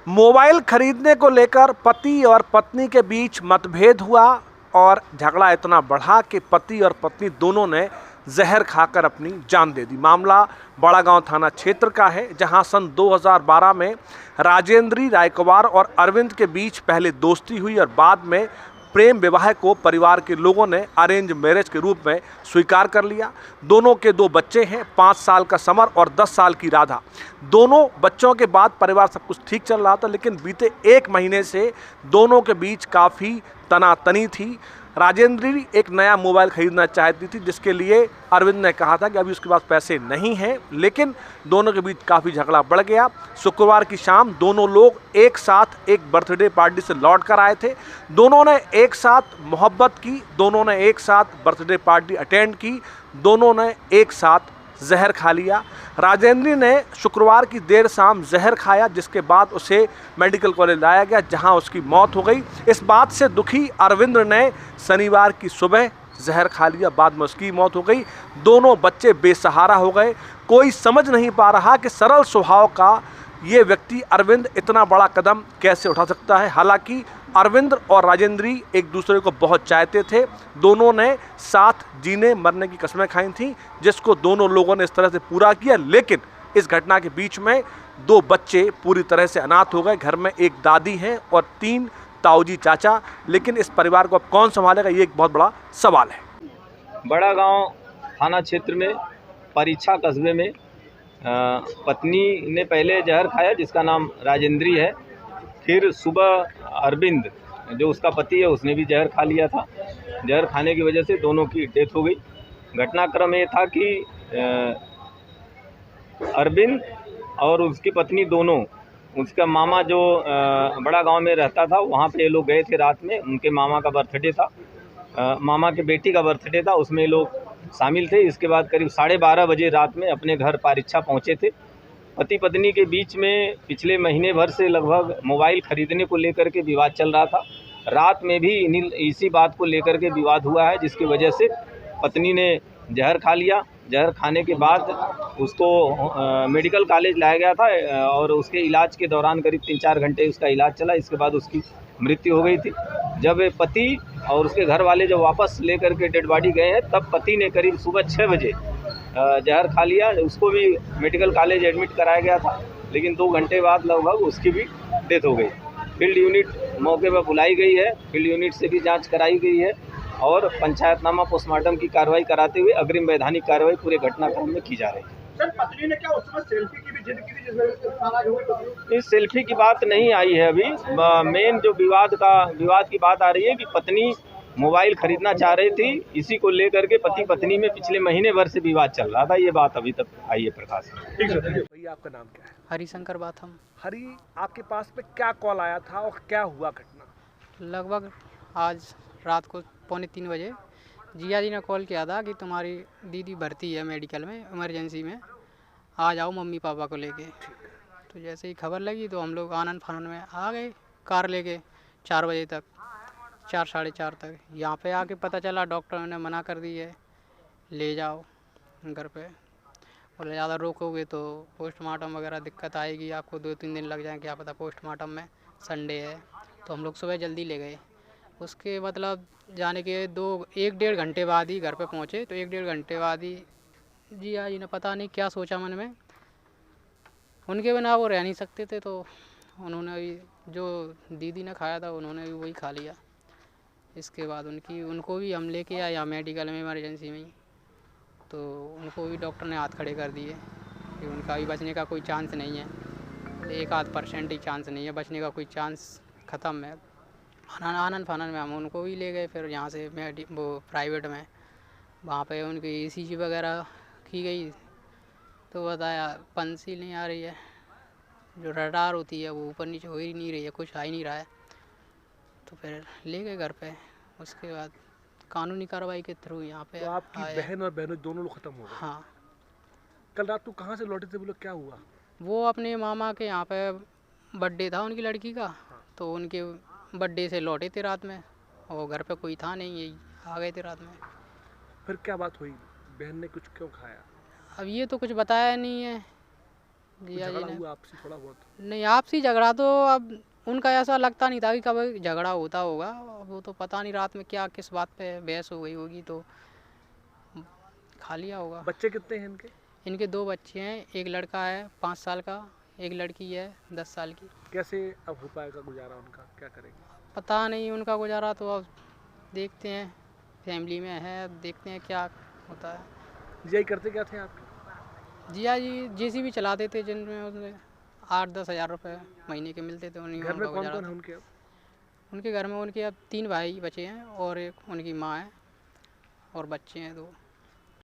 Mobile खरीदने को लेकर पति और पत्नी के बीच मतभेद हुआ और झगड़ा इतना बढ़ा कि पति और पत्नी दोनों ने जहर खाकर अपनी जान दे दी। मामला बड़ागांव थाना क्षेत्र का है, जहां सन 2012 में राजेंद्री रायकवार और अरविंद के बीच पहले दोस्ती हुई और बाद में प्रेम विवाह को परिवार के लोगों ने अरेंज मैरिज के रूप में स्वीकार कर लिया। दोनों के 2 बच्चे हैं, 5 साल का समर और 10 साल की राधा। दोनों बच्चों के बाद परिवार सब कुछ ठीक चल रहा था, लेकिन बीते 1 महीने से दोनों के बीच काफ़ी तनातनी थी। राजेंद्री एक नया मोबाइल खरीदना चाहती थी, जिसके लिए अरविंद ने कहा था कि अभी उसके पास पैसे नहीं हैं, लेकिन दोनों के बीच काफ़ी झगड़ा बढ़ गया। शुक्रवार की शाम दोनों लोग एक साथ एक बर्थडे पार्टी से लौट कर आए थे। दोनों ने एक साथ मोहब्बत की, दोनों ने एक साथ बर्थडे पार्टी अटेंड की, दोनों ने एक साथ जहर खा लिया। राजेंद्री ने शुक्रवार की देर शाम जहर खाया, जिसके बाद उसे मेडिकल कॉलेज लाया गया, जहां उसकी मौत हो गई। इस बात से दुखी अरविंद ने शनिवार की सुबह जहर खा लिया, बाद में उसकी मौत हो गई। दोनों बच्चे बेसहारा हो गए। कोई समझ नहीं पा रहा कि सरल स्वभाव का ये व्यक्ति अरविंद इतना बड़ा कदम कैसे उठा सकता है। हालांकि अरविंद और राजेंद्री एक दूसरे को बहुत चाहते थे। दोनों ने साथ जीने मरने की कसमें खाई थीं, जिसको दोनों लोगों ने इस तरह से पूरा किया। लेकिन इस घटना के बीच में 2 बच्चे पूरी तरह से अनाथ हो गए। घर में एक दादी हैं और 3 ताऊजी चाचा। लेकिन इस परिवार को अब कौन संभालेगा, ये एक बहुत बड़ा सवाल है। बड़ागांव थाना क्षेत्र में परीक्षा कस्बे में पत्नी ने पहले जहर खाया, जिसका नाम राजेंद्री है। फिर सुबह अरविंद, जो उसका पति है, उसने भी जहर खा लिया था। जहर खाने की वजह से दोनों की डेथ हो गई। घटनाक्रम ये था कि अरविंद और उसकी पत्नी दोनों, उसका मामा जो बड़ा गांव में रहता था, वहाँ पे ये लोग गए थे रात में। उनके मामा का बर्थडे था, मामा के बेटी का बर्थडे था, उसमें ये लोग शामिल थे। इसके बाद करीब 12:30 बजे रात में अपने घर पारीक्षा पहुँचे थे। पति पत्नी के बीच में पिछले महीने भर से लगभग मोबाइल खरीदने को लेकर के विवाद चल रहा था। रात में भी इसी बात को लेकर के विवाद हुआ है, जिसकी वजह से पत्नी ने जहर खा लिया। जहर खाने के बाद उसको मेडिकल कॉलेज लाया गया था और उसके इलाज के दौरान करीब 3-4 घंटे उसका इलाज चला। इसके बाद उसकी मृत्यु हो गई थी। जब पति और उसके घर वाले जब वापस लेकर के डेड बॉडी गए हैं, तब पति ने करीब सुबह 6 बजे जहर खा लिया। उसको भी मेडिकल कॉलेज एडमिट कराया गया था, लेकिन 2 घंटे बाद लगभग उसकी भी डेथ हो गई। फील्ड यूनिट मौके पर बुलाई गई है, फील्ड यूनिट से भी जांच कराई गई है और पंचायतनामा पोस्टमार्टम की कार्रवाई कराते हुए अग्रिम वैधानिक कार्रवाई पूरे घटनाक्रम में की जा रही है। सर, पत्नी ने क्या उस समय सेल्फी की भी जिद की थी, जिस वजह से नाराज हो गई? इस सेल्फी की बात नहीं आई है अभी। मेन जो विवाद की बात आ रही है कि पत्नी मोबाइल खरीदना चाह रही थी। इसी को लेकर के पति पत्नी में पिछले महीने भर से विवाद चल रहा था। ये बात अभी तक आई है प्रकाश। ठीक है भैया, आपका नाम क्या है? हरिशंकर बाथम। हरी, आपके पास में क्या कॉल आया था और क्या हुआ घटना? लगभग आज रात को 2:45 बजे जिया जी ने कॉल किया था कि तुम्हारी दीदी भर्ती है मेडिकल में, इमरजेंसी में, आ जाओ मम्मी पापा को लेके। तो जैसे ही खबर लगी तो हम लोग आनन फानन में आ गए कार लेके 4 बजे तक, 4 साढ़े 4 तक। यहाँ पे आके पता चला डॉक्टर ने मना कर दी है, ले जाओ घर पे। बोले ज़्यादा रोकोगे तो पोस्टमार्टम वगैरह दिक्कत आएगी, आपको 2-3 दिन लग जाएँ, क्या पता पोस्टमार्टम में, संडे है। तो हम लोग सुबह जल्दी ले गए। उसके मतलब जाने के 1-1.5 घंटे बाद ही घर पे पहुँचे। तो 1-1.5 घंटे बाद ही जिया जी ने पता नहीं क्या सोचा मन में, उनके बिना वो रह नहीं सकते थे, तो उन्होंने भी जो दीदी ने खाया था उन्होंने भी वही खा लिया। इसके बाद उनको भी हम लेके आए यहाँ मेडिकल में, इमरजेंसी में ही। तो उनको भी डॉक्टर ने हाथ खड़े कर दिए कि उनका भी बचने का कोई चांस नहीं है, 1-8% ही चांस नहीं है बचने का, कोई चांस ख़त्म है। आनन फानन में हम उनको भी ले गए। फिर यहाँ से वो प्राइवेट में, वहाँ पे उनकी ECG वगैरह की गई तो बताया पंसिल नहीं आ रही है, जो रडार होती है वो ऊपर नीचे हो ही नहीं रही है, कुछ आ ही नहीं रहा है। तो फिर ले गए घर पे। उसके बाद कानूनी कार्रवाई के थ्रू यहाँ पे तो आपकी बहन और बहनों दोनों लोग खत्म हो गए? हाँ। कल रात को कहाँ से लौटे थे, बोलो क्या हुआ? वो अपने मामा के यहाँ पे बर्थडे था उनकी लड़की का। हाँ। तो उनके बर्थडे से लौटे थे रात में, और घर पे कोई था नहीं, यही आ गए थे रात में। फिर क्या बात हुई? बहन ने कुछ क्यों खाया? अब ये तो कुछ बताया नहीं है जिया जी झगड़ा ने हुआ आपसी थोड़ा बहुत? नहीं, आपसी झगड़ा तो अब उनका ऐसा लगता नहीं था कि कभी झगड़ा होता होगा। अब वो तो पता नहीं रात में क्या किस बात पे बहस हो गई होगी तो खा लिया होगा। बच्चे कितने हैं इनके? इनके 2 बच्चे हैं, एक लड़का है 5 साल का, एक लड़की है 10 साल की। कैसे अब हो पाएगा गुजारा उनका, क्या करेंगे? पता नहीं उनका गुजारा तो अब देखते हैं, फैमिली में है, अब देखते हैं क्या होता है। जिया करते क्या थे आपके? जिया जी जेसीबी चलाते थे, जिनमें उसमें 8-10 हज़ार रुपये महीने के मिलते थे, उन्हीं में घर में उनका कौन गुजारा कौन है था। उनके अब? उनके घर में उनके अब 3 भाई बचे हैं और एक उनकी माँ है और बच्चे हैं 2।